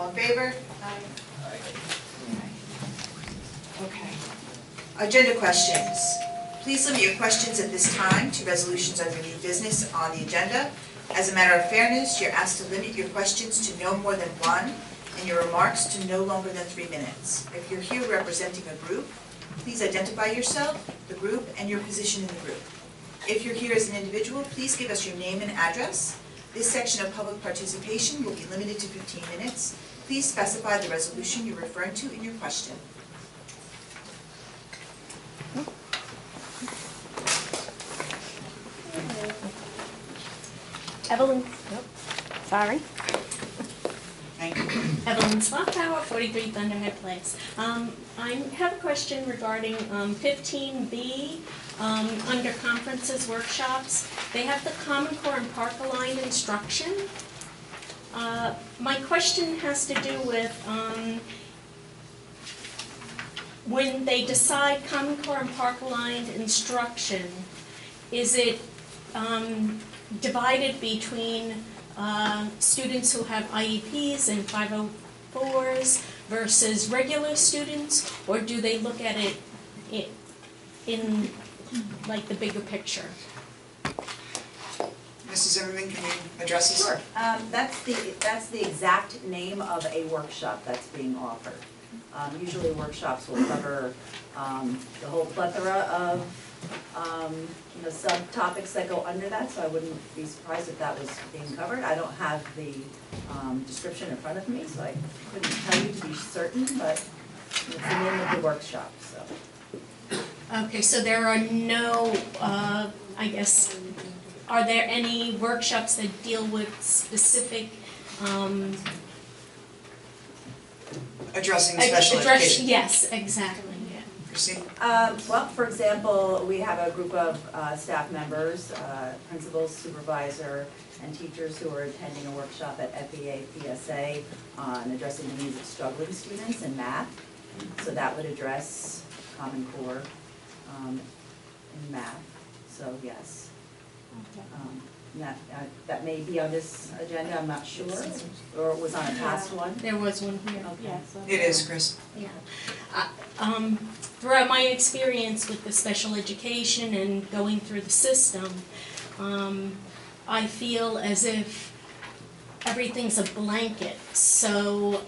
All in favor? Aye. Okay. Agenda questions. Please limit your questions at this time to resolutions under new business on the agenda. As a matter of fairness, you're asked to limit your questions to no more than one and your remarks to no longer than 3 minutes. If you're here representing a group, please identify yourself, the group, and your position in the group. If you're here as an individual, please give us your name and address. This section of public participation will be limited to 15 minutes. Please specify the resolution you're referring to in your question. Evelyn, sorry. Thank you. Evelyn Swaptower, 43 Thunderhead Place. I have a question regarding 15B, under conferences, workshops. They have the Common Core and Park Aligned instruction. My question has to do with when they decide Common Core and Park Aligned instruction, is it divided between students who have IEPs and 504s versus regular students, or do they look at it in like the bigger picture? Mrs. Zimmerman, can you address this? Sure. That's the exact name of a workshop that's being offered. Usually workshops will cover the whole plethora of subtopics that go under that, so I wouldn't be surprised if that was being covered. I don't have the description in front of me, so I couldn't tell you to be certain, but it's the name of the workshop. So. Okay, so there are no, I guess, are there any workshops that deal with specific Addressing special education. Yes, exactly. Christine? Well, for example, we have a group of staff members, principals, supervisor, and teachers who are attending a workshop at FEA PSA on addressing the needs of struggling students in math. So that would address Common Core in math. So yes. That may be on this agenda, I'm not sure, or it was on a past one. There was one here. Okay. Yes. It is, Chris. Yeah. Throughout my experience with the special education and going through the system, I feel as if everything's a blanket. So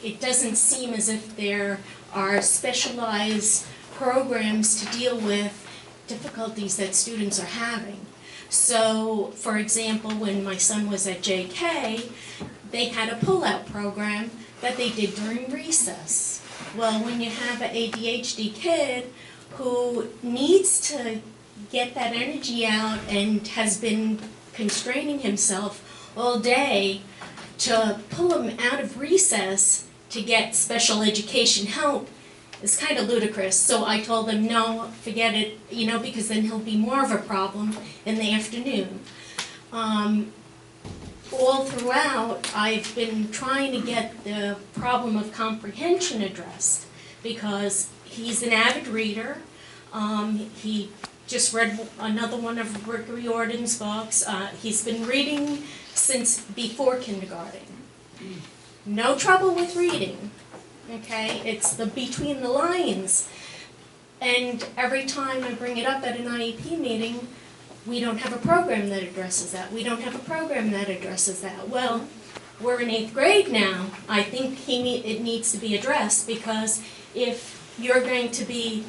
it doesn't seem as if there are specialized programs to deal with difficulties that students are having. So, for example, when my son was at JK, they had a pull-out program that they did during recess. Well, when you have an ADHD kid who needs to get that energy out and has been constraining himself all day, to pull him out of recess to get special education help is kind of ludicrous. So I told them, no, forget it, because then he'll be more of a problem in the afternoon. All throughout, I've been trying to get the problem of comprehension addressed because he's an avid reader. He just read another one of Rick Riordan's books. He's been reading since before kindergarten. No trouble with reading. Okay, it's the between the lines. And every time I bring it up at an IEP meeting, we don't have a program that addresses that. We don't have a program that addresses that. Well, we're in 8th grade now. I think it needs to be addressed, because if you're going to be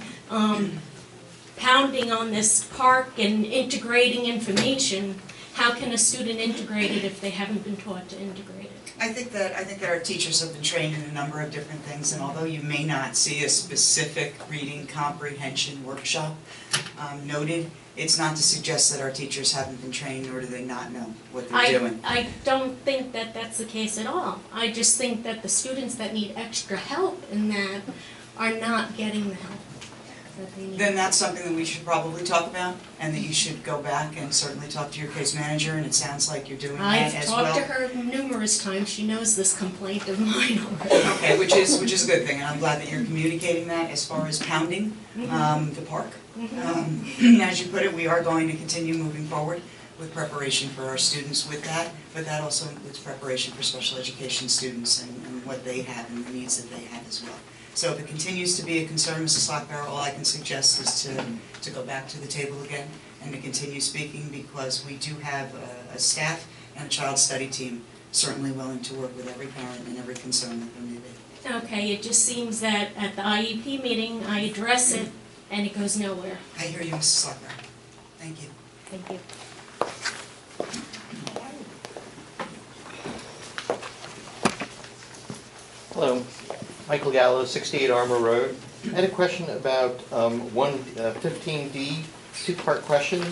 pounding on this park and integrating information, how can a student integrate it if they haven't been taught to integrate it? I think that our teachers have been trained in a number of different things, and although you may not see a specific reading comprehension workshop noted, it's not to suggest that our teachers haven't been trained, nor do they not know what they're doing. I don't think that that's the case at all. I just think that the students that need extra help in that are not getting the help that they need. Then that's something that we should probably talk about, and that you should go back and certainly talk to your case manager, and it sounds like you're doing that as well. I've talked to her numerous times. She knows this complaint of mine already. Okay, which is a good thing, and I'm glad that you're communicating that as far as pounding the park. As you put it, we are going to continue moving forward with preparation for our students with that, but that also includes preparation for special education students and what they have and the needs that they have as well. So if it continues to be a concern, Mrs. Lockbear, all I can suggest is to go back to the table again and to continue speaking, because we do have a staff and a child study team certainly willing to work with every parent and every concern that there may be. Okay, it just seems that at the IEP meeting, I address it and it goes nowhere. I hear you, Mrs. Lockbear. Thank you. Thank you. Hello, Michael Gallo, 68 Armour Road. I had a question about 115D, two-part question.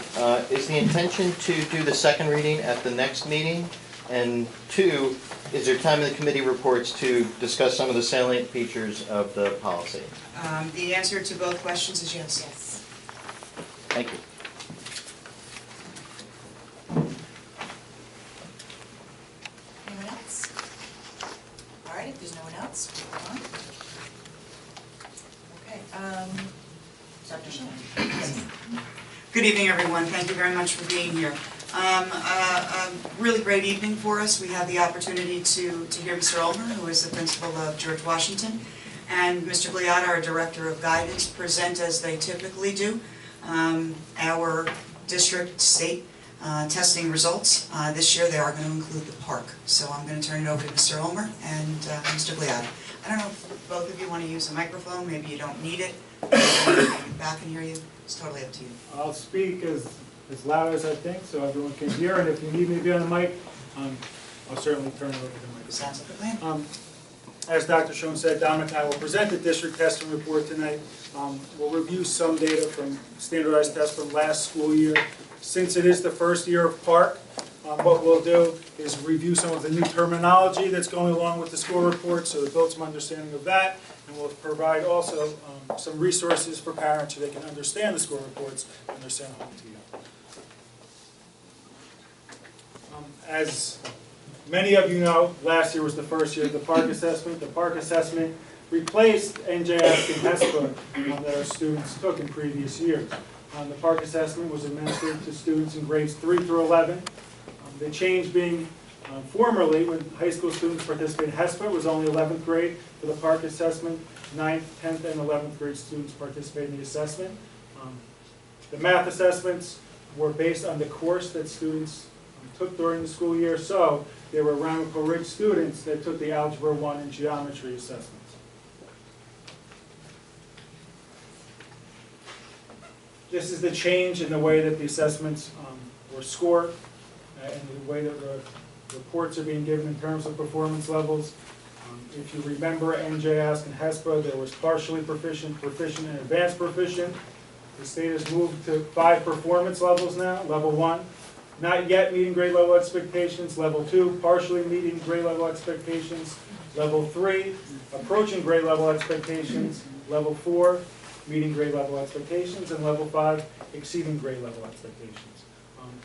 Is the intention to do the second reading at the next meeting? And two, is there time in the committee reports to discuss some of the salient features of the policy? The answer to both questions is yes. Yes. Thank you. Anyone else? All right, if there's no one else, we'll go on. Okay, Dr. Schoen. Good evening, everyone. Thank you very much for being here. A really great evening for us. We have the opportunity to hear Mr. Ulmer, who is the principal of George Washington, and Mr. Gliata, our Director of Guidance, present as they typically do our district state testing results. This year they are going to include the park. So I'm going to turn it over to Mr. Ulmer and Mr. Gliata. I don't know if both of you want to use a microphone. Maybe you don't need it. Back and hear you. It's totally up to you. I'll speak as loud as I think, so everyone can hear, and if you need me to be on the mic, I'll certainly turn it over to the mic. Sounds like a plan. As Dr. Schoen said, Dominic and I will present the district testing report tonight. We'll review some data from standardized tests from last school year. Since it is the first year of Park, what we'll do is review some of the new terminology that's going along with the score report, so to build some understanding of that, and we'll provide also some resources for parents so they can understand the score reports when they're sent home to you. As many of you know, last year was the first year of the Park Assessment. The Park Assessment replaced NJS and HESPA that our students took in previous years. The Park Assessment was administered to students in grades 3 through 11. The change being formerly, when high school students participated in HESPA, it was only 11th grade. For the Park Assessment, 9th, 10th, and 11th grade students participated in the assessment. The math assessments were based on the course that students took during the school year, so there were Ramapo Ridge students that took the Algebra 1 and Geometry assessments. This is the change in the way that the assessments were scored and the way that the reports are being given in terms of performance levels. If you remember NJASC and HESPA, there was partially proficient, proficient, and advanced proficient. The state has moved to 5 performance levels now. Level 1, not yet meeting grade level expectations. Level 2, partially meeting grade level expectations. Level 3, approaching grade level expectations. Level 4, meeting grade level expectations. And level 5, exceeding grade level expectations.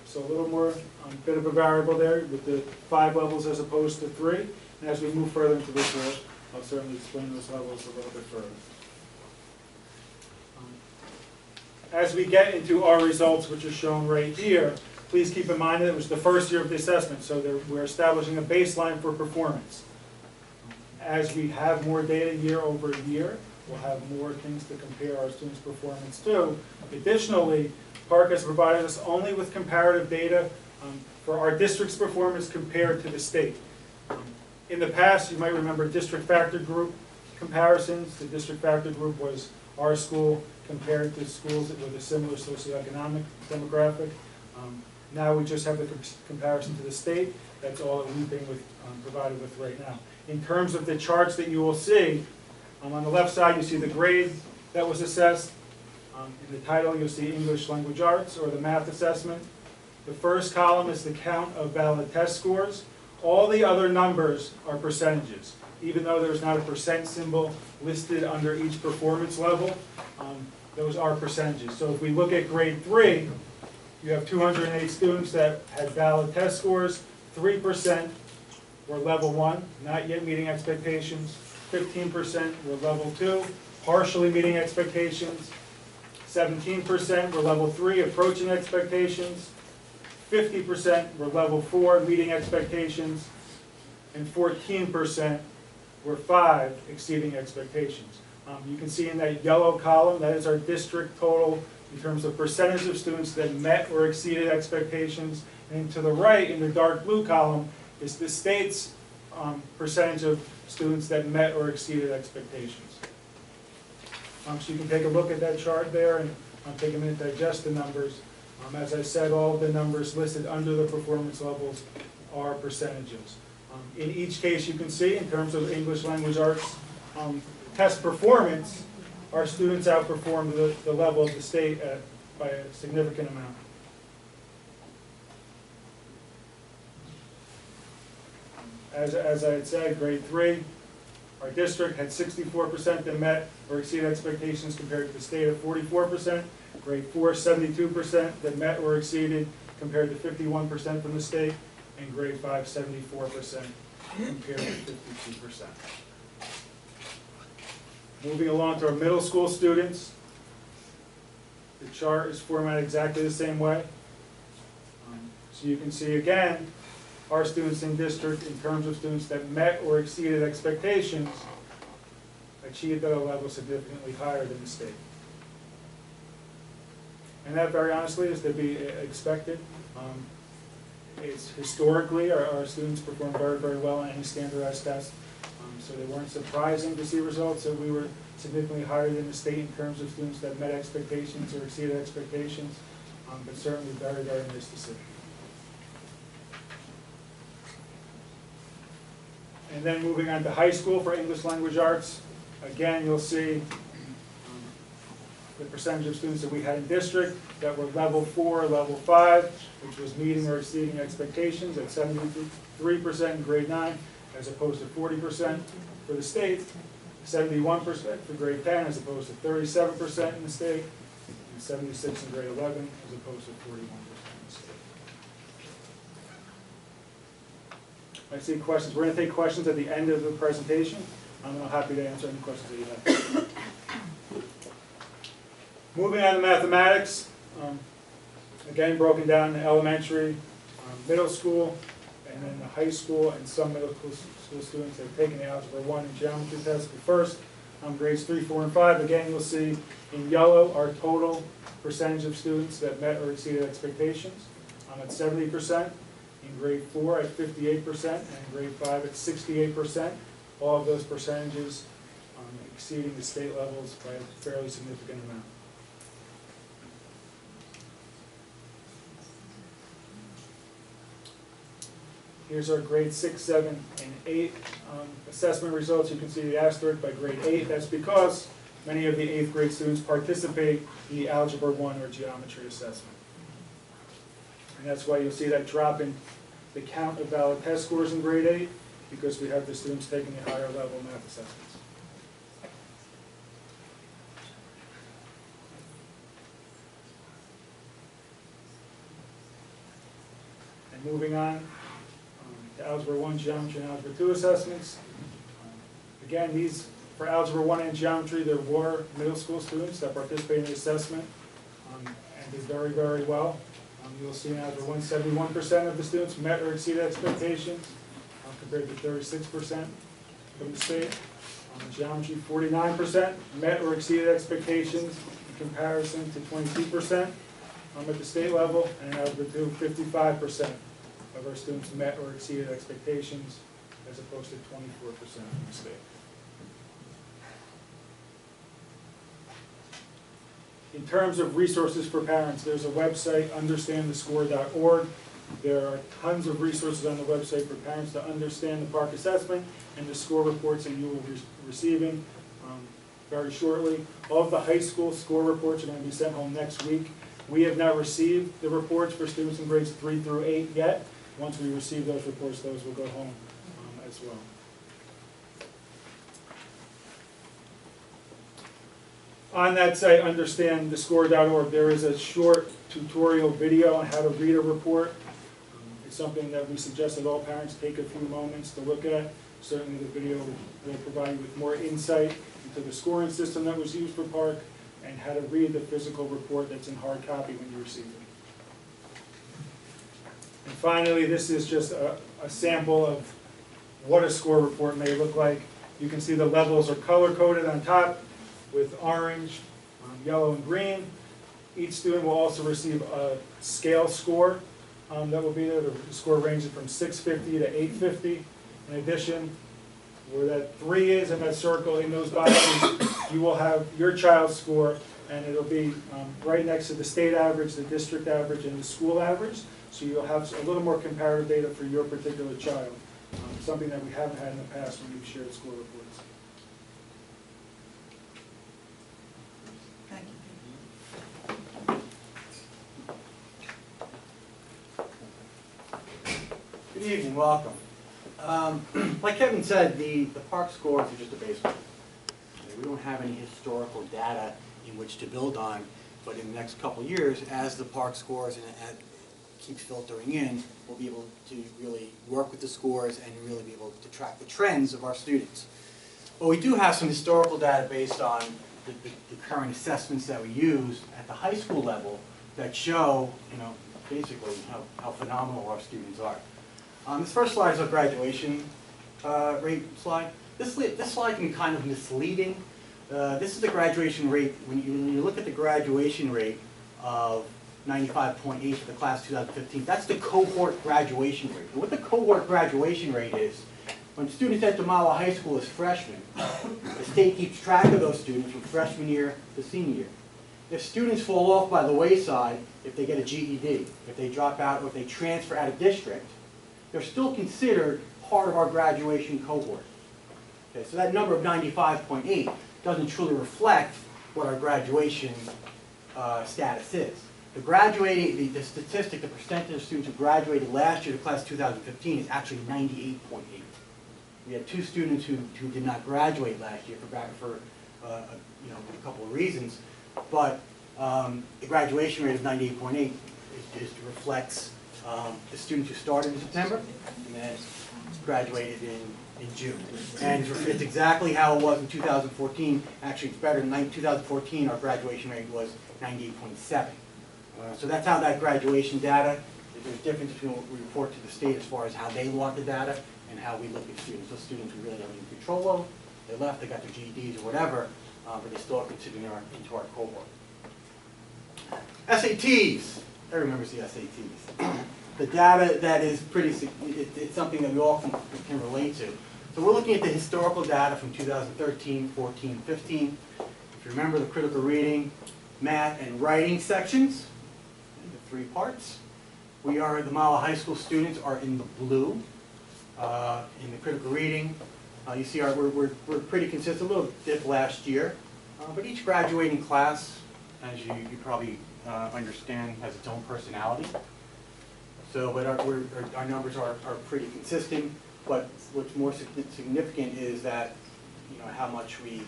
So a little more, bit of a variable there with the 5 levels as opposed to 3. And as we move further into this work, I'll certainly explain those levels a little bit further. As we get into our results, which are shown right here, please keep in mind that it was the first year of the assessment, so we're establishing a baseline for performance. As we have more data year over year, we'll have more things to compare our students' performance to. Additionally, Park has provided us only with comparative data for our district's performance compared to the state. In the past, you might remember district factor group comparisons. The district factor group was our school compared to schools with a similar socioeconomic demographic. Now we just have the comparison to the state. That's all that we've been provided with right now. In terms of the charts that you will see, on the left side you see the grade that was assessed. In the title you'll see English Language Arts or the math assessment. The first column is the count of valid test scores. All the other numbers are percentages. Even though there's not a percent symbol listed under each performance level, those are percentages. So if we look at grade 3, you have 208 students that had valid test scores. 3% were level 1, not yet meeting expectations. 15% were level 2, partially meeting expectations. 17% were level 3, approaching expectations. 50% were level 4, meeting expectations, and 14% were 5, exceeding expectations. You can see in that yellow column, that is our district total in terms of percentage of students that met or exceeded expectations. And to the right, in the dark blue column, is the state's percentage of students that met or exceeded expectations. So you can take a look at that chart there and take a minute to digest the numbers. As I said, all of the numbers listed under the performance levels are percentages. In each case, you can see, in terms of English language arts test performance, our students outperformed the level of the state by a significant amount. As I had said, grade 3, our district had 64% that met or exceeded expectations compared to the state of 44%. Grade 4, 72% that met or exceeded compared to 51% from the state. And grade 5, 74% compared to 52%. Moving along to our middle school students, the chart is formatted exactly the same way. So you can see again, our students in district, in terms of students that met or exceeded expectations, achieved at a level significantly higher than the state. And that, very honestly, is to be expected. It's historically, our students perform very, very well on any standardized test. So they weren't surprising to see results that we were significantly higher than the state in terms of students that met expectations or exceeded expectations, but certainly very, very nice to see. And then moving on to high school for English language arts, again, you'll see the percentage of students that we had in district that were level 4, level 5, which was meeting or exceeding expectations at 73% in grade 9, as opposed to 40% for the state, 71% for grade 10, as opposed to 37% in the state, and 76% in grade 11, as opposed to 41% in the state. I see questions. We're going to take questions at the end of the presentation. I'm happy to answer any questions that you have. Moving on to mathematics, again broken down in elementary, middle school, and then the high school, and some middle school students that have taken the Algebra 1 and Geometry test. But first, grades 3, 4, and 5. Again, you'll see in yellow our total percentage of students that met or exceeded expectations. At 70%, in grade 4 at 58%, and in grade 5 at 68%. All of those percentages exceeding the state levels by a fairly significant amount. Here's our grade 6, 7, and 8 assessment results. You can see the asterisk by grade 8. That's because many of the 8th grade students participate in the Algebra 1 or Geometry assessment. And that's why you'll see that drop in the count of valid test scores in grade 8, because we have the students taking the higher level math assessments. And moving on to Algebra 1, Geometry, and Algebra 2 assessments. Again, these, for Algebra 1 and Geometry, there were middle school students that participated in the assessment and did very, very well. You'll see in Algebra 1, 71% of the students met or exceeded expectations, compared to 36% from the state. Geometry, 49% met or exceeded expectations in comparison to 22% at the state level. And in Algebra 2, 55% of our students met or exceeded expectations, as opposed to 24% from the state. In terms of resources for parents, there's a website, understandthescore.org. There are tons of resources on the website for parents to understand the PARCC assessment and the score reports that you will be receiving very shortly. All of the high school score reports are going to be sent home next week. We have not received the reports for students in grades 3 through 8 yet. Once we receive those reports, those will go home as well. On that site, understandthescore.org, there is a short tutorial video on how to read a report. It's something that we suggest that all parents take a few moments to look at. Certainly the video will provide you with more insight into the scoring system that was used for PARCC and how to read the physical report that's in hard copy when you receive it. And finally, this is just a sample of what a score report may look like. You can see the levels are color-coded on top with orange, yellow, and green. Each student will also receive a scale score that will be there. The score ranges from 650 to 850. In addition, where that 3 is in that circle in those boxes, you will have your child's score, and it'll be right next to the state average, the district average, and the school average. So you'll have a little more comparative data for your particular child, something that we haven't had in the past when we've shared score reports. Thank you. Good evening, welcome. Like Kevin said, the park scores are just a baseline. We don't have any historical data in which to build on, but in the next couple of years, as the park scores and keeps filtering in, we'll be able to really work with the scores and really be able to track the trends of our students. But we do have some historical data based on the current assessments that we use at the high school level that show, basically how phenomenal our students are. This first slide is a graduation rate slide. This slide can be kind of misleading. This is the graduation rate. When you look at the graduation rate of 95.8 for the class 2015, that's the cohort graduation rate. And what the cohort graduation rate is, when students enter Mahwah High School as freshmen, the state keeps track of those students from freshman year to senior year. If students fall off by the wayside, if they get a GED, if they drop out, or if they transfer out of district, they're still considered part of our graduation cohort. Okay, so that number of 95.8 doesn't truly reflect what our graduation status is. The statistic, the percentage of students who graduated last year to class 2015 is actually 98.8. We had 2 students who did not graduate last year for a couple of reasons, but the graduation rate of 98.8 just reflects the students who started in September and then graduated in June. And it's exactly how it was in 2014. Actually, it's better. In 2014, our graduation rate was 98.7. So that's how that graduation data, there's a difference between what we report to the state as far as how they log the data and how we look at students. Those students we really don't have any control of. They left, they got their GEDs or whatever, but they still are considered into our cohort. SATs. Everyone remembers the SATs. The data that is it's something that we all can relate to. So we're looking at the historical data from 2013, 14, 15. If you remember the critical reading, math, and writing sections, the 3 parts. The Mahwah High School students are in the blue. In the critical reading, you see we're pretty consistent, a little dip last year. But each graduating class, as you probably understand, has its own personality. So, but our numbers are pretty consistent. But what's more significant is that, how much we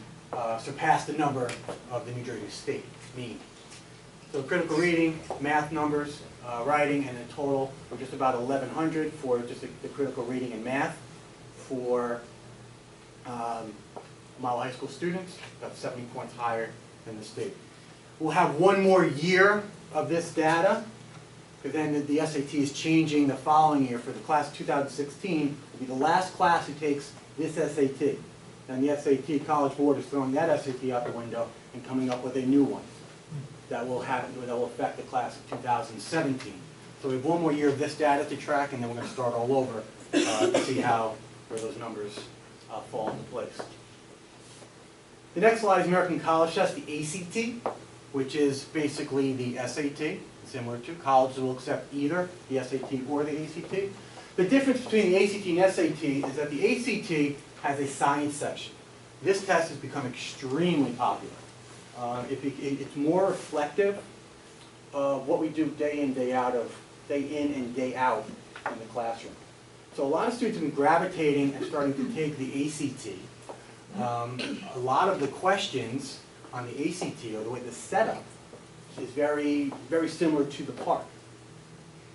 surpass the number of the New Jersey State mean. So critical reading, math numbers, writing, and in total, we're just about 1,100 for just the critical reading and math for Mahwah High School students, about 70 points higher than the state. We'll have 1 more year of this data, because then the SAT is changing the following year. For the class 2016, will be the last class who takes this SAT. And the SAT College Board is throwing that SAT out the window and coming up with a new one that will affect the class of 2017. So we have 1 more year of this data to track, and then we're going to start all over to see where those numbers fall into place. The next slide is American College Test, the ACT, which is basically the SAT, similar to colleges will accept either the SAT or the ACT. The difference between the ACT and SAT is that the ACT has a science section. This test has become extremely popular. It's more reflective of what we do day in and day out in the classroom. So a lot of students have been gravitating and starting to take the ACT. A lot of the questions on the ACT, or the way the setup, is very, very similar to the PARC.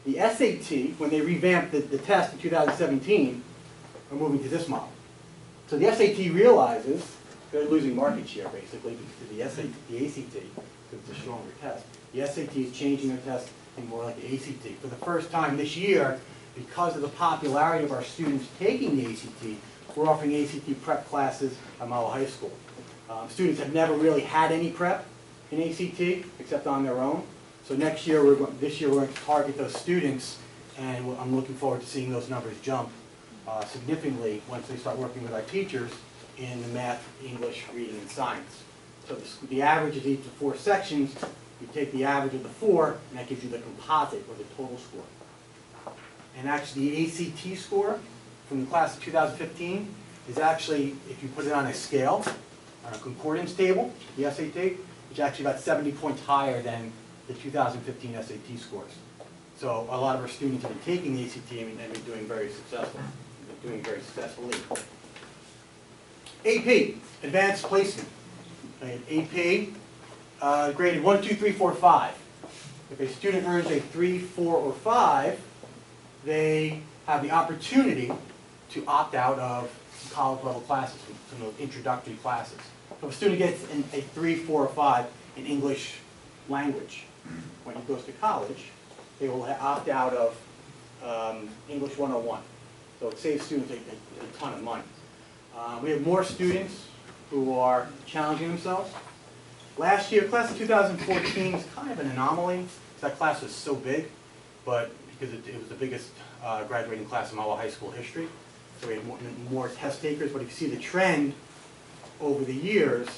The SAT, when they revamped the test in 2017, are moving to this model. So the SAT realizes they're losing market share, basically, to the ACT, because it's a stronger test. The SAT is changing their test think more like the ACT. For the first time this year, because of the popularity of our students taking the ACT, we're offering ACT prep classes at Mahwah High School. Students have never really had any prep in ACT except on their own. So this year we're going to target those students, and I'm looking forward to seeing those numbers jump significantly once they start working with our teachers in the math, English, reading, and science. So the average is each of 4 sections. You take the average of the 4, and that gives you the composite, or the total score. And actually, the ACT score from the class of 2015 is actually, if you put it on a scale, on a concordance table, the SAT, it's actually about 70 points higher than the 2015 SAT scores. So a lot of our students have been taking the ACT and been doing very successfully. AP, Advanced Placement. AP, graded 1, 2, 3, 4, 5. If a student earns a 3, 4, or 5, they have the opportunity to opt out of college level classes, some of those introductory classes. So if a student gets a 3, 4, or 5 in English language, when he goes to college, they will opt out of English 101. So it saves students a ton of money. We have more students who are challenging themselves. Last year, class of 2014 is kind of an anomaly, because that class was so big, but because it was the biggest graduating class in Mahwah High School history. So we had more test takers, but if you see the trend over the years,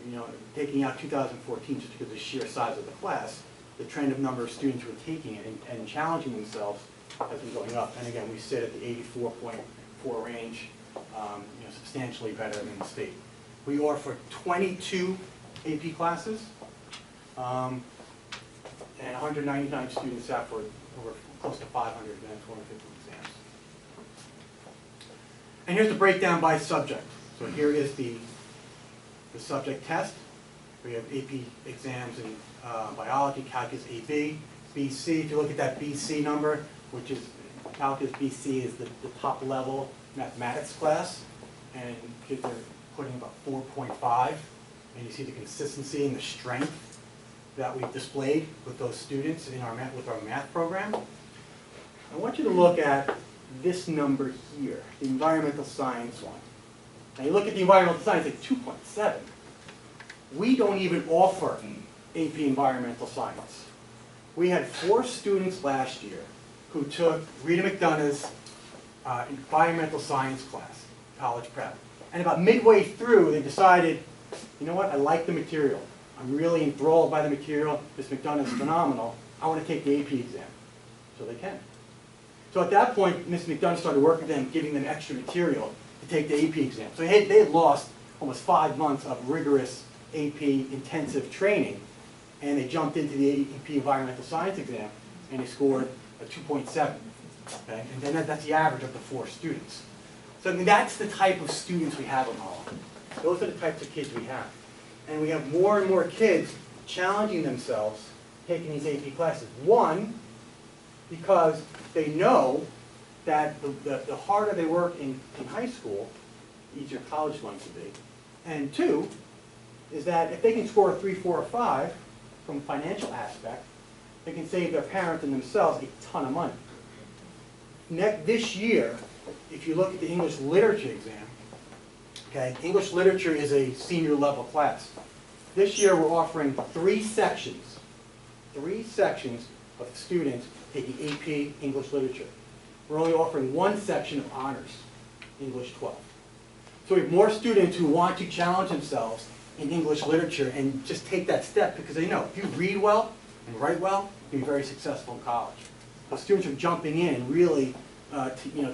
you know, taking out 2014 just because of the sheer size of the class, the trend of number of students who are taking it and challenging themselves has been going up. And again, we sit at the 84.4 range, you know, substantially better than the state. We offer 22 AP classes, and 199 students sat for over close to 500 and 450 exams. And here's the breakdown by subject. So here is the subject test. We have AP exams in biology, calculus AB, BC. If you look at that BC number, which is calculus BC is the top level mathematics class, and kids are putting about 4.5, and you see the consistency and the strength that we've displayed with those students in our math program. I want you to look at this number here, the environmental science one. Now you look at the environmental science at 2.7. We don't even offer AP environmental science. We had 4 students last year who took Rita McDonough's environmental science class, college prep. And about midway through, they decided, you know what, I like the material. I'm really enthralled by the material. Ms. McDonough is phenomenal. I want to take the AP exam. So they can. So at that point, Ms. McDonough started working with them, giving them extra material to take the AP exam. So they had lost almost 5 months of rigorous AP intensive training, and they jumped into the AP environmental science exam, and they scored a 2.7. Okay? And then that's the average of the 4 students. So that's the type of students we have at Mahwah. Those are the types of kids we have. And we have more and more kids challenging themselves taking these AP classes. One, because they know that the harder they work in high school, the easier college is going to be. And 2, is that if they can score a 3, 4, or 5 from a financial aspect, they can save their parents and themselves a ton of money. This year, if you look at the English literature exam, okay, English literature is a senior level class. This year we're offering 3 sections of students taking AP English literature. We're only offering 1 section of honors, English 12. So we have more students who want to challenge themselves in English literature and just take that step because they know if you read well and write well, you'll be very successful in college. So students are jumping in and really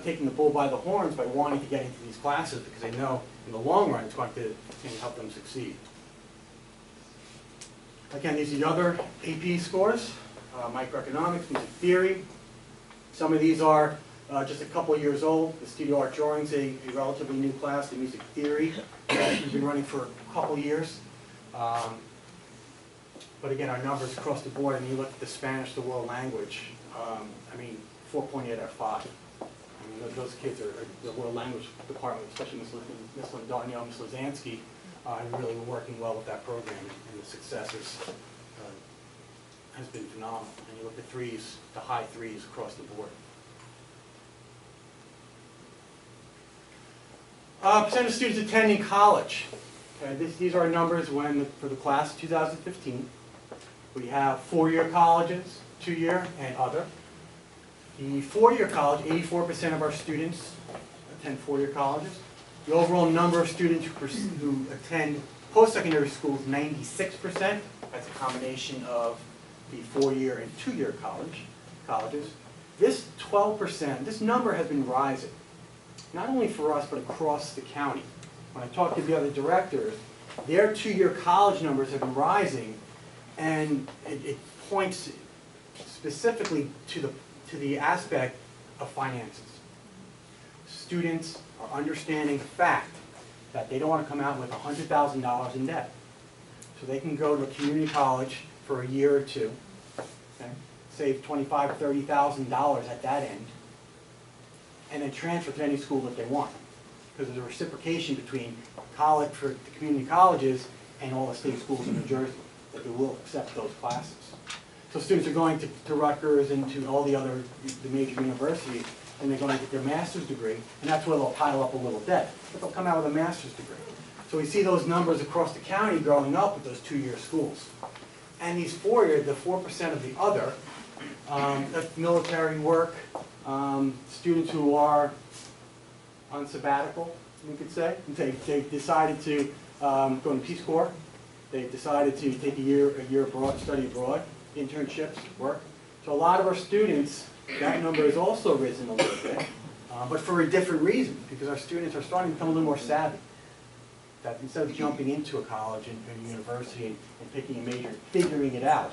taking the bull by the horns by wanting to get into these classes because they know in the long run it's going to help them succeed. Again, these are the other AP scores, microeconomics, music theory. Some of these are just a couple of years old. The studio art drawing's a relatively new class, the music theory. We've been running for a couple of years. But again, our numbers across the board, and you look at the Spanish, the world language, 4.8 out of 5. I mean, those kids are the world language department, especially Ms. Lindonio, Ms. Lazansky, really working well with that program, and the successes has been phenomenal. And you look at threes, the high threes across the board. Percent of students attending college. Okay, these are our numbers for the class of 2015. We have 4-year colleges, 2-year, and other. The 4-year college, 84% of our students attend 4-year colleges. The overall number of students who attend post-secondary schools, 96%. That's a combination of the 4-year and 2-year colleges. This 12%, this number has been rising, not only for us, but across the county. When I talk to the other directors, their 2-year college numbers have been rising, and it points specifically to the aspect of finances. Students are understanding the fact that they don't want to come out with $100,000 in debt. So they can go to a community college for a year or two, okay, save $25,000 or $30,000 at that end, and then transfer to any school that they want. Because there's a reciprocation between college for the community colleges and all the state schools in New Jersey, that they will accept those classes. So students are going to Rutgers and to all the major universities, and they're going to get their master's degree, and that's where they'll pile up a little debt. But they'll come out with a master's degree. So we see those numbers across the county growing up with those 2-year schools. And these 4-year, the 4% of the other, that's military work, students who are on sabbatical, we could say. They decided to go to Peace Corps. They decided to take a year abroad, study abroad, internships, work. So a lot of our students, that number has also risen a little bit, but for a different reason, because our students are starting to become a little more savvy. That instead of jumping into a college and a university and picking a major, figuring it out,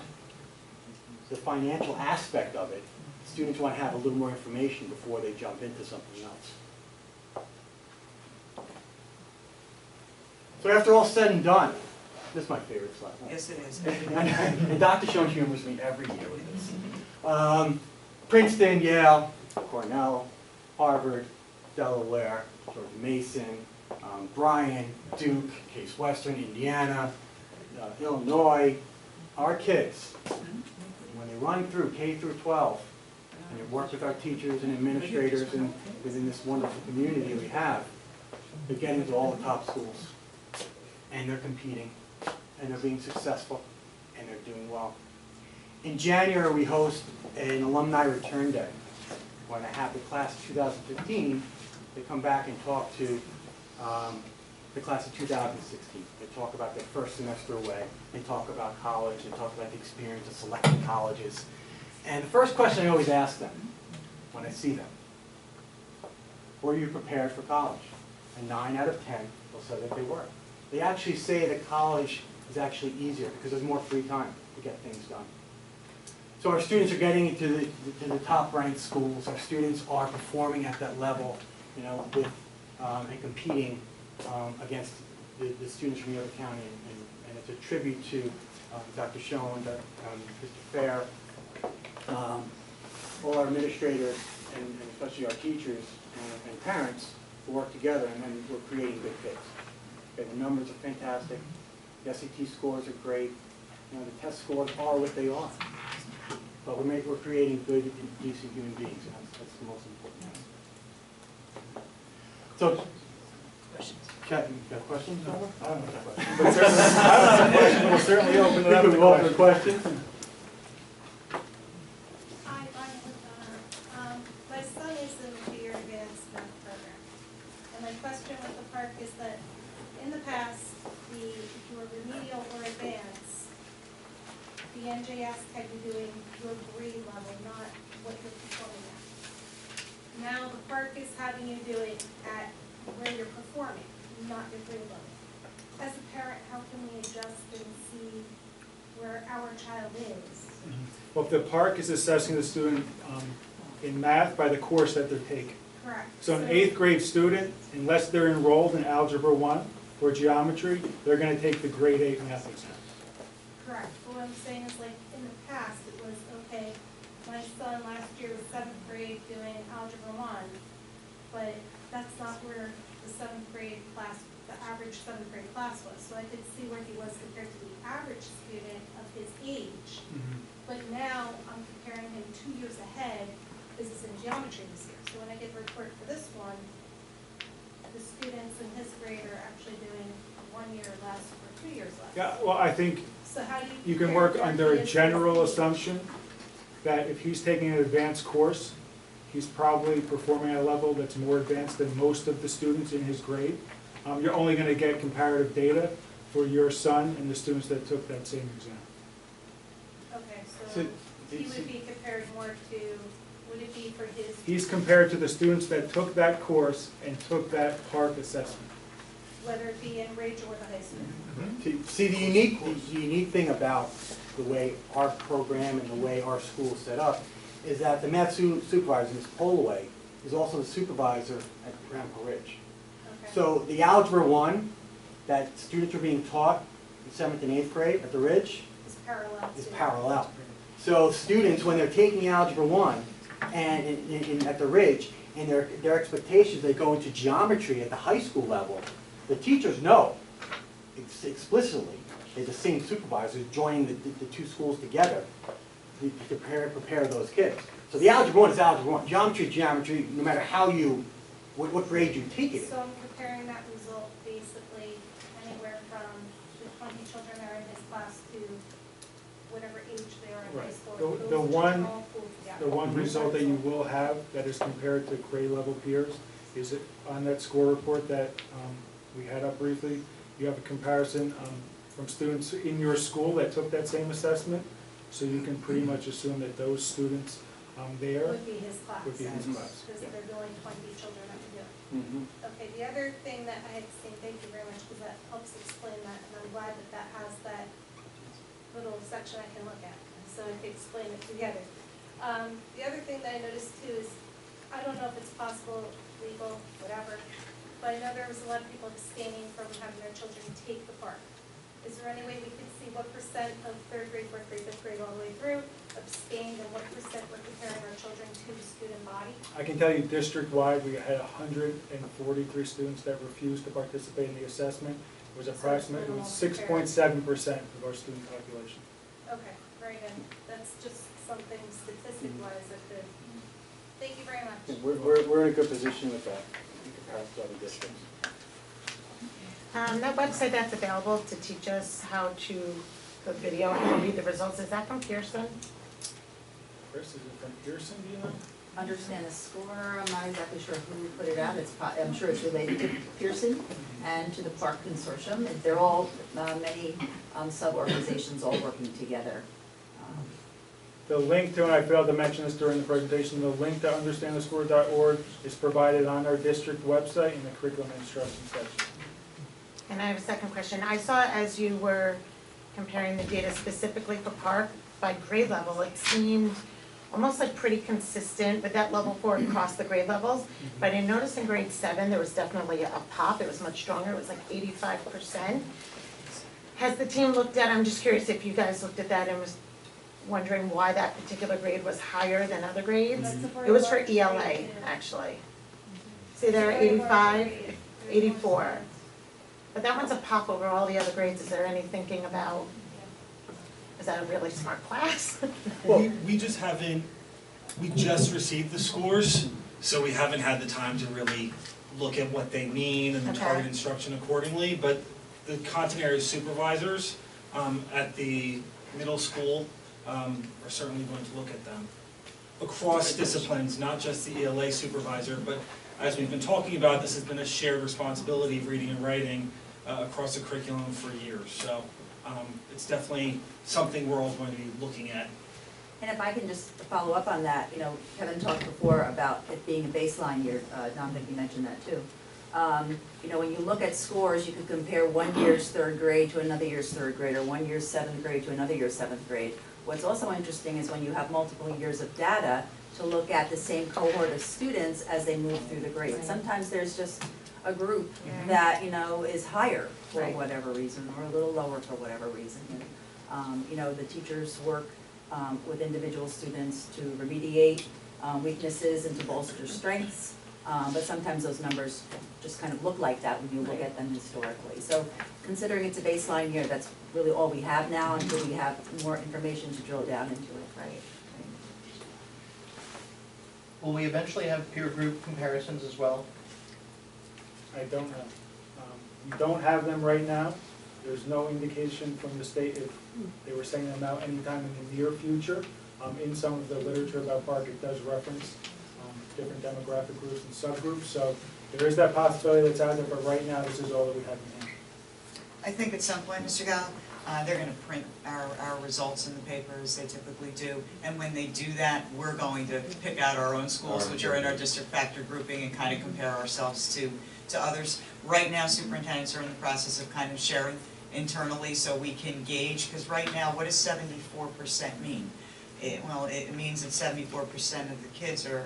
the financial aspect of it, students want to have a little more information before they jump into something else. So after all said and done, this is my favorite slide. Yes, it is. And Dr. Schoen humors me every year with this. Princeton, Yale, Cornell, Harvard, Delaware, George Mason, Bryan, Duke, Case Western, Indiana, Illinois. Our kids, when they run through K through 12, and they work with our teachers and administrators and within this wonderful community we have, they're getting into all the top schools. And they're competing, and they're being successful, and they're doing well. In January, we host an alumni return day. When I have the class of 2015, they come back and talk to the class of 2016. They talk about their first semester away. They talk about college. They talk about the experience of selecting colleges. And the first question I always ask them when I see them, were you prepared for college? And 9 out of 10 will say that they were. They actually say that college is actually easier because there's more free time to get things done. So our students are getting into the top-ranked schools. Our students are performing at that level, with and competing against the students from the other county. And it's a tribute to Dr. Schoen, Mr. Fair, all our administrators, and especially our teachers and parents who work together, and then we're creating good kids. Okay, the numbers are fantastic. The SAT scores are great. The test scores are what they are. But we're creating good and decent human beings, and that's the most important aspect. So, Chad, you got questions? I don't have questions. But certainly, I don't have a question, but we'll certainly open it up to questions. Hi, I'm Madonna. My son is in the 2-year advanced math program. And my question with the park is that in the past, if you were remedial or advanced, the NJS had you doing your grade level, not what you're performing at. Now the park is having you do it at where you're performing, not your grade level. As a parent, how can we adjust and see where our child is? Well, if the park is assessing the student in math by the course that they're taking. Correct. So an 8th grade student, unless they're enrolled in Algebra 1 or geometry, they're going to take the grade 8 math exam. Correct. But what I'm saying is, like, in the past, it was, okay, my son last year was 7th grade doing Algebra 1, but that's not where the seventh grade class, the average seventh grade class was. So I could see where he was compared to the average student of his age. But now I'm comparing him 2 years ahead, this is in geometry this year. So when I get the report for this one, the students in his grade are actually doing 1 year less or 2 years less. Yeah, well, I think So how do you you can compare work where under he a is general versus- assumption that if he's taking an advanced course, he's probably performing at a level that's more advanced than most of the students in his grade. You're only gonna get comparative data for your son and the students that took that same exam. Okay, So, so he would be compared more to, would it be for his? He's compared to the students that took that course and took that PARC assessment. Whether it be in Ridge or the high school? See, the unique thing about the way our program and the way our school is set up is that the math supervisor, Ms. Polaway, is also the supervisor at Grandpa Ridge. Okay. So the Algebra 1 that students are being taught in 7th and 8th grade at the Ridge It's parallel is to- parallel. So students, when they're taking Algebra 1 and at the Ridge, and their expectations, they go into geometry at the high school level, the teachers know explicitly, they're the same supervisors joining the two schools together to prepare those kids. So the Algebra 1 is Algebra 1. Geometry is geometry, no matter how what grade you take it in. So I'm comparing that result basically anywhere from the 20 children that are in his class to whatever age they are in high Right. school. The- Those the children one- all pooled together. The one result that you will have that is compared to grade level peers is it on that score report that we had up briefly. You have a comparison from students in your school that took that same assessment. So you can pretty much assume that those students there Would be his class. would be his class. Because Yeah. they're only 20 children that we do. Mhm. Okay, the other thing that I had seen, thank you very much, because that helps explain that, and I'm glad that that has that little section I can look at, so I can explain it together. The other thing that I noticed too is, I don't know if it's possible, legal, whatever, but I know there was a lot of people abstaining from having their children take the park. Is there any way we could see what percent of third grade, fourth grade, fifth grade, all the way through abstained, and what percent we're comparing our children to the student body? I can tell you district-wide, we had 143 students that refused to participate in the assessment. It was approximately, it was 6.7% of our student population. Okay, very good. That's just something statistic-wise that could, thank you very much. We're in a good position with that in comparison to other districts. That website that's available to teach us how to, the video, how to read the results, is that from Pearson? Chris, is it from Pearson, do you know? Understand the score, I'm not exactly sure who put it out, I'm sure it's related to Pearson and to the Park Consortium. They're all, many sub-organizations all working together. The link to, and I failed to mention this during the presentation, the link to understandthescore.org is provided on our district website in the curriculum and instruction section. And I have a second question. I saw as you were comparing the data specifically for Park by grade level, it seemed almost like pretty consistent with that level 4 across the grade levels. But I noticed in grade 7, there was definitely a pop. It was much stronger. It was like 85%. Has the team looked at, I'm just curious if you guys looked at that and was wondering why that particular grade was higher than other grades? That's a very It was for large ELA, grade, yeah. actually. See there, It's a very large 85, grade. 84. But that one's a pop over all the other grades. Is there any thinking about, is that a really smart class? We just haven't, we just received the scores, so we haven't had the time to really look at what they mean and Okay. target instruction accordingly, but the content area supervisors at the middle school are certainly going to look at them. Across disciplines, not just the ELA supervisor, but as we've been talking about, this has been a shared responsibility of reading and writing across the curriculum for years. So it's definitely something we're all going to be looking at. And if I can just follow up on that, you know, Kevin talked before about it being a baseline year, Dominic, you mentioned that too. You know, when you look at scores, you could compare one year's third grade to another year's third grade, or one year's seventh grade to another year's seventh grade. What's also interesting is when you have multiple years of data to look at the same cohort of students as they move through the grades. Sometimes there's just a group that, you know, is higher for Right. whatever reason, or a little lower for whatever reason. You know, the teachers work with individual students to remediate weaknesses and to bolster strengths. But sometimes those numbers just kind of look like that when you look at them historically. So considering it's a baseline year, that's really all we have now until we have more information to drill down into it. Right. Will we eventually have peer group comparisons as well? I don't know. We don't have them right now. There's no indication from the state if they were sending them out anytime in the near future. In some of the literature about Park, it does reference different demographic groups and subgroups. So there is that possibility that's out there, but right now this is all that we have in hand. I think at some point, Mr. Gallo, they're gonna print our results in the paper as they typically do. And when they do that, we're going to pick out our own schools, which are in our district factor grouping, and kind of compare ourselves to others. Right now, superintendents are in the process of kind of sharing internally so we can gauge, because right now, what does 74% mean? It means that 74% of the kids are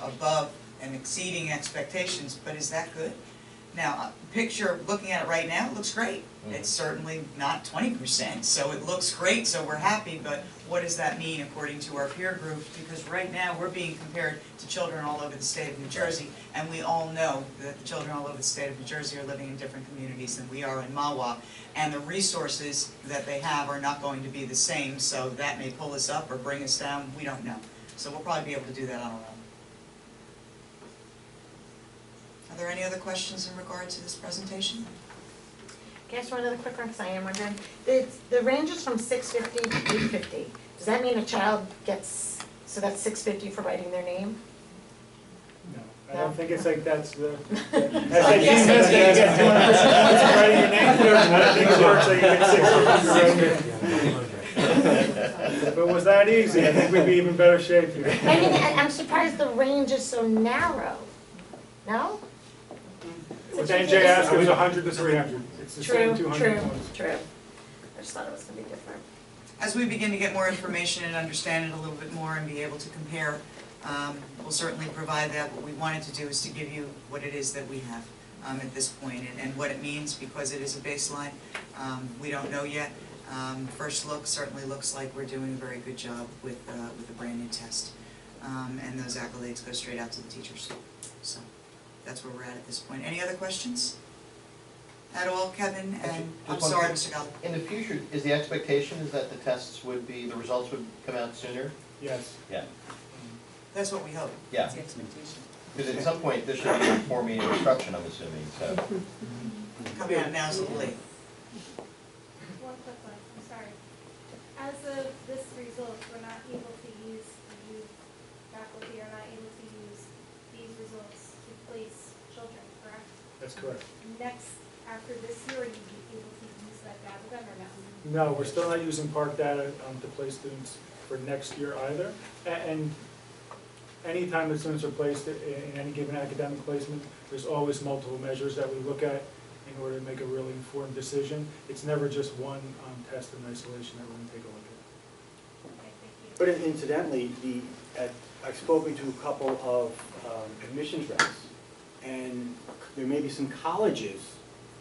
above and exceeding expectations, but is that good? Now, looking at it right now, it looks great. It's certainly not 20%, so it looks great, so we're happy, but what does that mean according to our peer group? Because right now, we're being compared to children all over the state of New Jersey, and we all know that the children all over the state of New Jersey are living in different communities than we are in Mahwah, and the resources that they have are not going to be the same, so that may pull us up or bring us down, we don't know. So we'll probably be able to do that on our own. Are there any other questions in regard to this presentation? Can I ask one other quick one, because I am wondering, the range is from 650 to 850. Does that mean a child gets, so that's 650 for writing their name? No, I don't think it's like that's the, Yes. SAT says that you get 200% points for writing your name. I don't think it works like you get 650 for writing your name. If it was that easy, I think we'd be even better shape here. I mean, I'm surprised the range is so narrow. No? What NJ asked was 100 to 300. It's the same 200 points. True. I just thought it was going to be different. As we begin to get more information and understand it a little bit more and be able to compare, we'll certainly provide that. What we wanted to do is to give you what it is that we have at this point and what it means, because it is a baseline. We don't know yet. First look certainly looks like we're doing a very good job with a brand new test. And those accolades go straight out to the teachers. So that's where we're at this point. Any other questions at all, Kevin? And I'm sorry, Mr. Gallo. In the future, is the expectation is that the tests would be, the results would come out sooner? Yes. Yeah. That's what we hope. Yeah. That's the expectation. Because at some point, this should be informing instruction, I'm assuming, so. Coming out now is a little late. One quick one, I'm sorry. As of this result, we're not able to use, you faculty are not able to use these results to place children, correct? That's correct. Next, after this year, you'd be able to use that data then or not? No, we're still not using Park data to place students for next year either. And anytime that students are placed in any given academic placement, there's always multiple measures that we look at in order to make a really informed decision. It's never just one test in isolation that we're going to take a look at. Okay, thank you. But incidentally, I've spoken to a couple of admissions reps, and there may be some colleges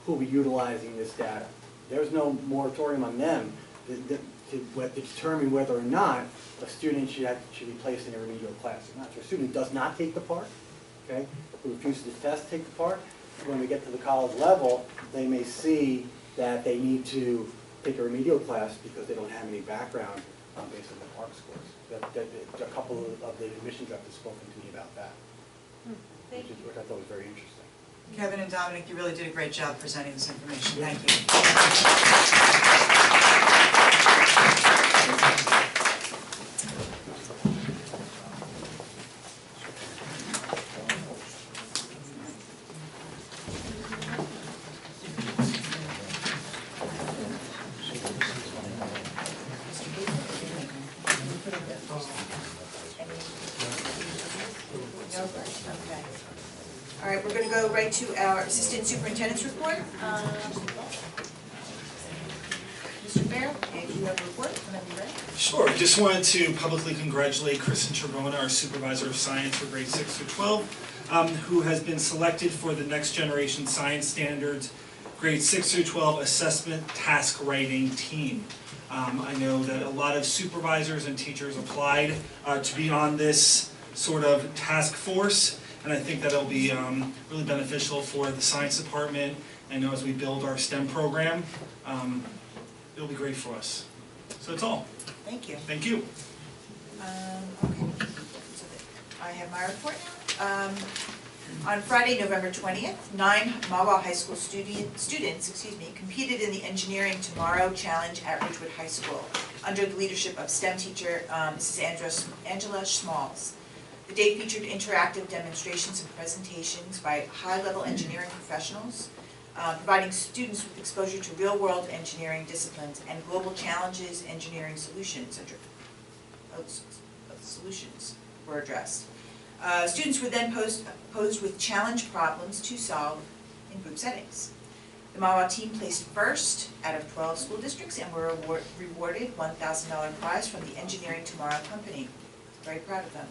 who will be utilizing this data. There's no moratorium on them to determine whether or not a student should be placed in a remedial class or not. So a student does not take the part, okay, who refuses to test, take the part. When we get to the college level, they may see that they need to take a remedial class because they don't have any background based on the Park scores. A couple of the admissions reps have spoken to me about that, Thank you. which I thought was very interesting. Kevin and Dominic, you really did a great job presenting this information. Thank you. All right, we're going to go right to our Assistant Superintendent's report. Mr. Fair, if you have a report, whenever you're ready. Sure, I just wanted to publicly congratulate Kristen Tribona, our Supervisor of Science for grades 6 through 12, who has been selected for the Next Generation Science Standards grades 6 through 12 Assessment Task Writing Team. I know that a lot of supervisors and teachers applied to be on this sort of task force, and I think that it'll be really beneficial for the science department. I know as we build our STEM program, it'll be great for us. So that's all. Thank you. Thank you. Okay. So I have my report now. On Friday, November 20th, 9 Mahwah High School students competed in the Engineering Tomorrow Challenge at Ridgewood High School under the leadership of STEM teacher Mrs. Angela Schmalz. The day featured interactive demonstrations and presentations by high-level engineering professionals, providing students with exposure to real-world engineering disciplines and global challenges engineering solutions were addressed. Students were then posed with challenge problems to solve in group settings. The Mahwah team placed first out of 12 school districts and were rewarded $1,000 prize from the Engineering Tomorrow Company. Very proud of them.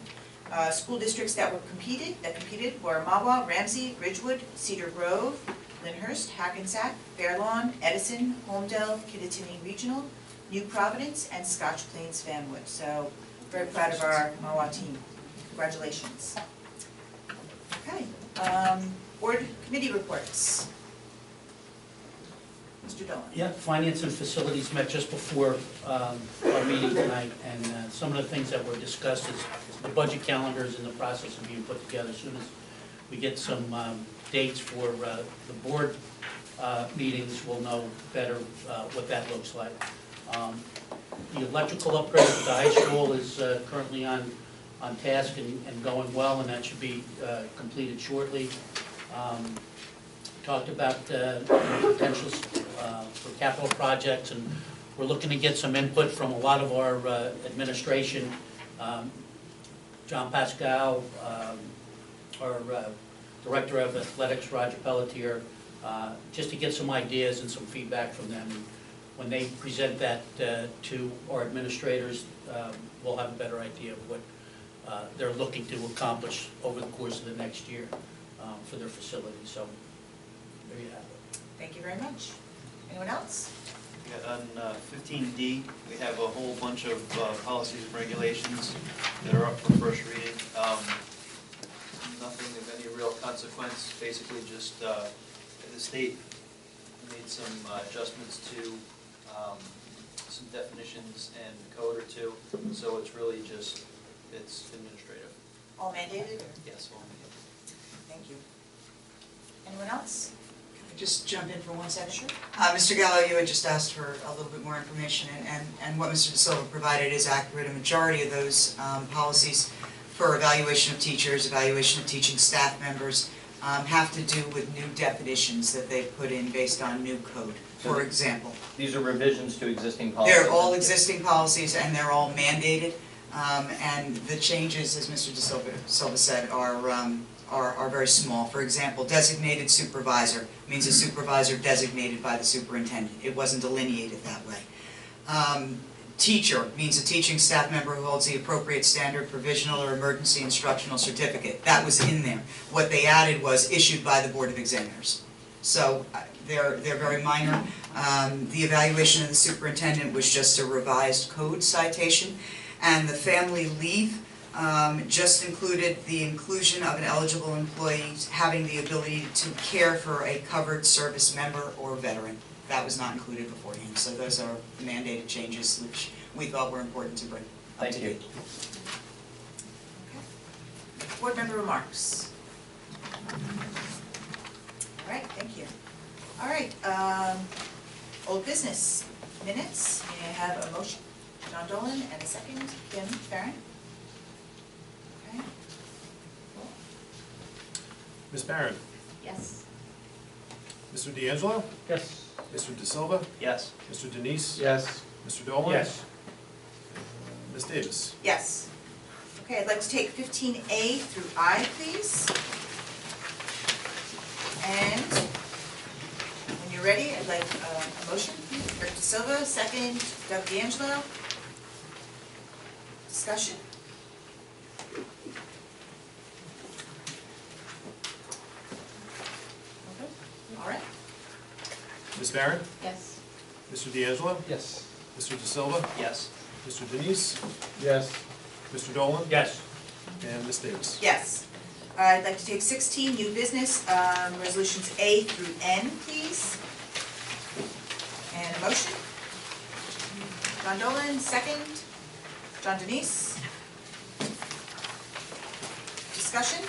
School districts that competed were Mahwah, Ramsey, Ridgewood, Cedar Grove, Lyndhurst, Hackensack, Fairlawn, Edison, Holmdel, Kittatinny Regional, New Providence, and Scotch Plains Fanwood. So very proud of our Mahwah team. Congratulations. Okay, board committee reports. Mr. Dolan. Yeah, Finance and Facilities met just before our meeting tonight, and some of the things that were discussed is the budget calendar is in the process of being put together. As soon as we get some dates for the board meetings, we'll know better what that looks like. The electrical upgrade at the high school is currently on task and going well, and that should be completed shortly. Talked about potentials for capital projects, and we're looking to get some input from a lot of our administration. John Pascal, our Director of Athletics, Roger Pelletier, just to get some ideas and some feedback from them. When they present that to our administrators, we'll have a better idea of what they're looking to accomplish over the course of the next year for their facility. So there you have it. Thank you very much. Anyone else? Yeah, on 15D, we have a whole bunch of policies and regulations that are up for first reading. Nothing of any real consequence, basically just the state made some adjustments to some definitions and code or two, so it's really just, it's administrative. All mandated? Yes, well, Thank you. Anyone else? Just jump in for 1 second. Sure. Mr. Gallo, you had just asked for a little bit more information, and what Mr. De Silva provided is accurate. A majority of those policies for evaluation of teachers, evaluation of teaching staff members, have to do with new definitions that they've put in based on new code, for example. These are revisions to existing policies? They're all existing policies and they're all mandated, and the changes, as Mr. De Silva said, are very small. For example, designated supervisor means a supervisor designated by the superintendent. It wasn't delineated that way. Teacher means a teaching staff member who holds the appropriate standard provisional or emergency instructional certificate. That was in there. What they added was issued by the Board of Examiners. So they're very minor. The evaluation of the superintendent was just a revised code citation, and the family leave just included the inclusion of an eligible employee having the ability to care for a covered service member or veteran. That was not included beforehand, so those are the mandated changes which we thought were important to bring up to date. Okay. Board member remarks. All right, thank you. All right, old business minutes. May I have a motion? John Dolan, and a second, Kim Farron. Okay. Cool. Ms. Barron? Yes. Mr. D'Angelo? Yes. Mr. De Silva? yes. Mr. Denise? Yes. Mr. Dolan? Yes. Ms. Davis? Yes. Okay, I'd like to take 15A through I, please. And when you're ready, I'd like a motion. Rick De Silva, second. Doug D'Angelo. Discussion? Okay, all right. Ms. Barron? Yes. Mr. D'Angelo? Yes. Mr. De Silva? Yes. Mr. Denise? Yes. Mr. Dolan? Yes. And Ms. Davis? Yes. I'd like to take 16, new business, resolutions A through N, please. And a motion? John Dolan, second. John Denise? Discussion?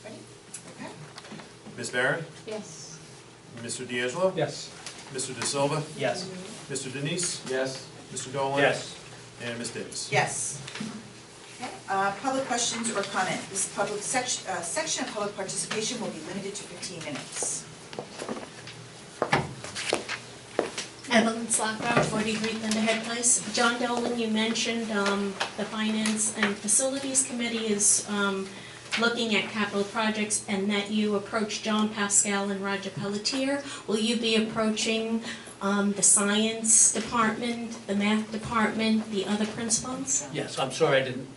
Ready? Okay. Ms. Barron? Yes. Mr. D'Angelo? Yes. Mr. De Silva? Yes. Mr. Denise? Yes. Mr. Dolan? Yes. And Ms. Davis? Yes. Okay, public questions or comment. This public section of public participation will be limited to 15 minutes. Evelyn Slackrout, 43 Thunderhead Place. John Dolan, you mentioned the Finance and Facilities Committee is looking at capital projects and that you approached John Pascal and Roger Pelletier. Will you be approaching the science department, the math department, the other principals? Yes, I'm sorry I didn't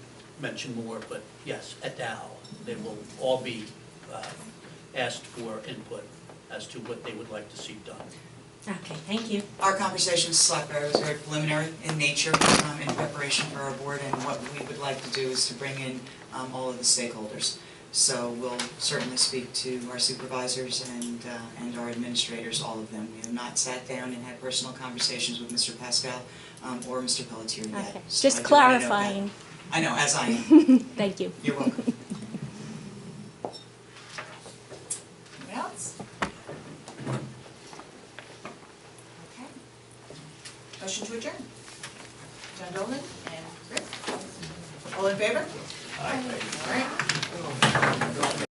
mention more, but yes, at Dow, they will all be asked for input as to what they would like to see done. Okay, thank you. Our conversation with Slackberry was very preliminary in nature, in preparation for our board, and what we would like to do is to bring in all of the stakeholders. So we'll certainly speak to our supervisors and our administrators, all of them. We have not sat down and had personal conversations with Mr. Pascal or Mr. Pelletier yet. Okay, So just I do wanna know that. clarifying. I know, as I am. Thank you. You're welcome. Anyone else? Okay. Motion to adjourn. John Dolan and Rick. All in favor? Aye. All right.